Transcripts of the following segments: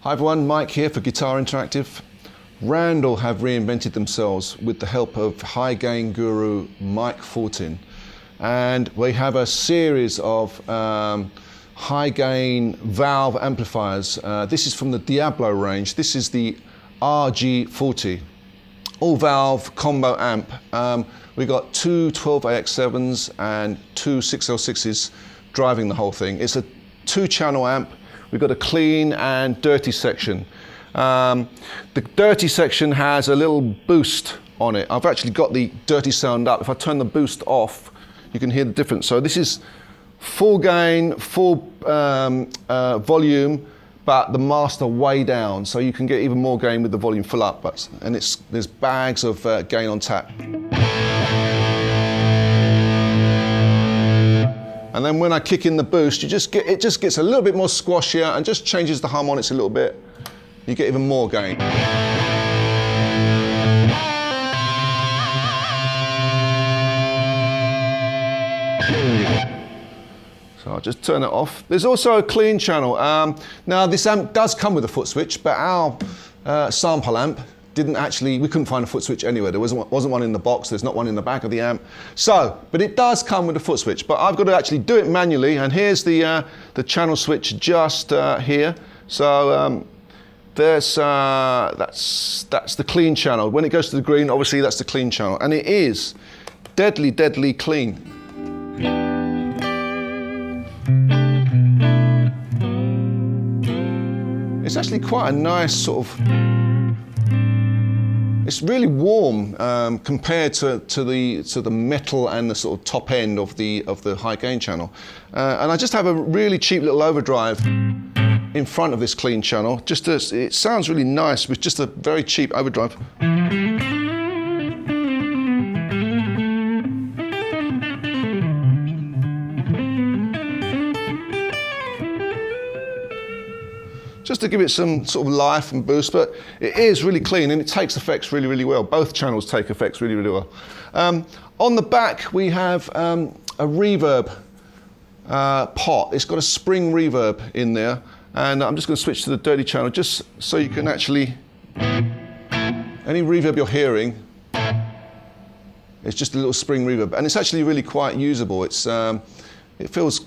Hi everyone, Mike here for Guitar Interactive. Randall have reinvented themselves with the help of high gain guru Mike 14, and we have a series of high gain valve amplifiers. This is from the Diavlo range. This is the RD40, all valve combo amp. We got two 12AX7s and two 6L6s driving the whole thing. It's a 2-channel amp. We've got a clean and dirty section. The dirty section has a little boost on it. I've actually got the dirty sound up. If I turn the boost off, you can hear the difference. So this is full gain, full volume, but the master way down. So you can get even more gain with the volume full up. And there's bags of gain on tap. And then when I kick in the boost, it just gets a little bit more squashier and just changes the harmonics a little bit. You get even more gain. So I'll just turn it off. There's also a clean channel. Now this amp does come with a foot switch, but our sample amp we couldn't find a foot switch anywhere. There wasn't one in the box, there's not one in the back of the amp. But it does come with a foot switch, but I've got to actually do it manually, and here's the channel switch just here. So that's the clean channel. When it goes to the green, obviously that's the clean channel, and it is deadly, deadly clean. It's actually quite a nice sort of, it's really warm compared to the metal and the sort of top end of the high gain channel. And I just have a really cheap little overdrive in front of this clean channel. It sounds really nice with just a very cheap overdrive. Just to give it some sort of life and boost, but it is really clean and it takes effects really, really well. Both channels take effects really, really well. On the back, we have a reverb pot. It's got a spring reverb in there, and I'm just going to switch to the dirty channel just so you can actually, any reverb you're hearing, it's just a little spring reverb, and it's actually really quite usable. It feels,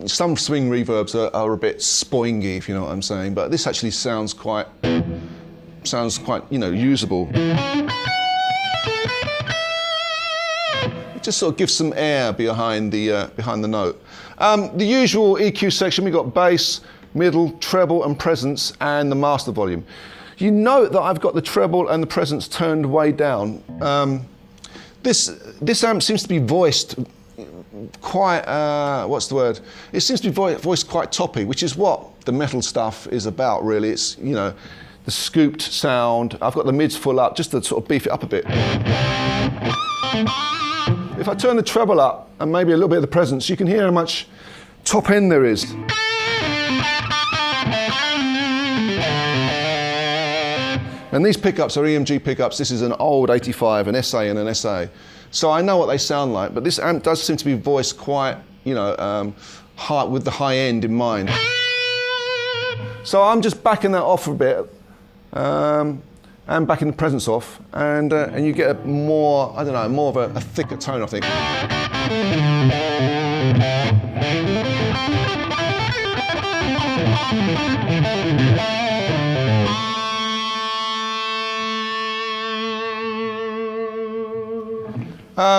some swing reverbs are a bit spoingy, if you know what I'm saying, but this actually sounds quite, usable. It just sort of gives some air behind the note. The usual EQ section, we've got bass, middle, treble and presence, and the master volume. You note that I've got the treble and the presence turned way down. This amp seems to be voiced quite, what's the word? It seems to be voiced quite toppy, which is what the metal stuff is about, really. It's, the scooped sound. I've got the mids full up just to sort of beef it up a bit. If I turn the treble up and maybe a little bit of the presence, you can hear how much top end there is. And these pickups are EMG pickups. This is an old 85, an SA and an SA. So I know what they sound like, but this amp does seem to be voiced quite, high, with the high end in mind. So I'm just backing that off a bit, and backing the presence off, and you get a more, more of a thicker tone, I think.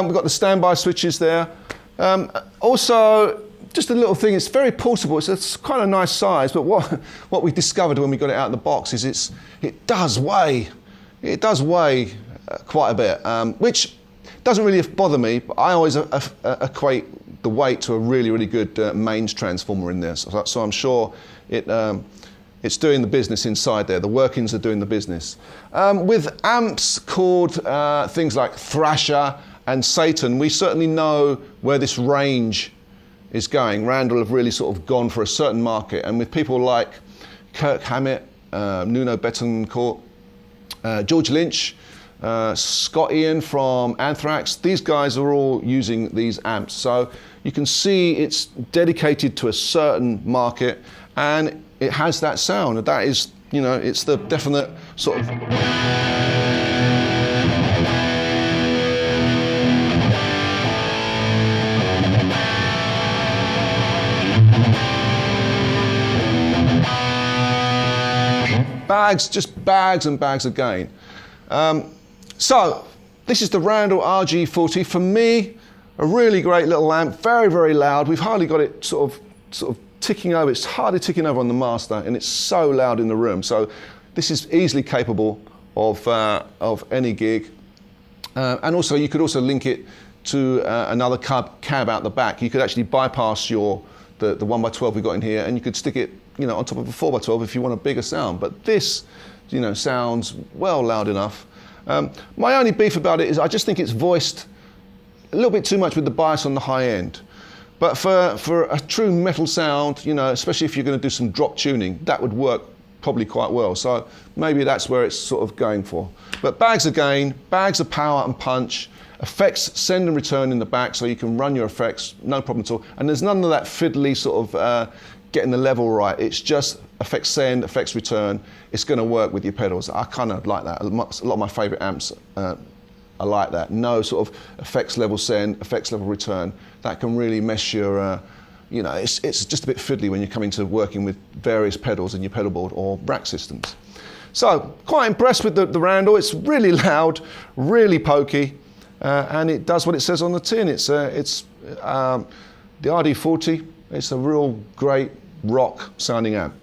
We've got the standby switches there. Also, just a little thing, it's very portable. It's quite a nice size, but what we discovered when we got it out of the box is it does weigh quite a bit, which doesn't really bother me, but I always equate the weight to a really, really good mains transformer in there. So I'm sure it's doing the business inside there. The workings are doing the business. With amps called things like Thrasher and Satan, we certainly know where this range is going. Randall have really sort of gone for a certain market, and with people like Kirk Hammett, Nuno Betancourt, George Lynch, Scott Ian from Anthrax, these guys are all using these amps. So you can see it's dedicated to a certain market, and it has that sound. And that is, you know, it's the definite sort of bags, just bags and bags of gain. So this is the Randall RG40. For me, a really great little amp, very, very loud. We've hardly got it sort of ticking over. It's hardly ticking over on the master, and it's so loud in the room. So this is easily capable of any gig. And also, you could also link it to another cab out the back. You could actually bypass the 1x12 we've got in here, and you could stick it, you know, on top of a 4x12 if you want a bigger sound. But this, you know, sounds well loud enough. My only beef about it is I just think it's voiced a little bit too much with the bias on the high end. But for a true metal sound, you know, especially if you're going to do some drop tuning, that would work probably quite well. So maybe that's where it's sort of going for. But bags of gain, bags of power and punch, effects send and return in the back, so you can run your effects, no problem at all. And there's none of that fiddly sort of getting the level right. It's just effects send, effects return. It's going to work with your pedals. I kind of like that. A lot of my favorite amps are like that. No sort of effects level send, effects level return. That can really mess your, you know, it's just a bit fiddly when you're coming to working with various pedals in your pedal board or rack systems. So quite impressed with the Randall. It's really loud, really pokey, and it does what it says on the tin. It's the RD40. It's a real great rock sounding amp.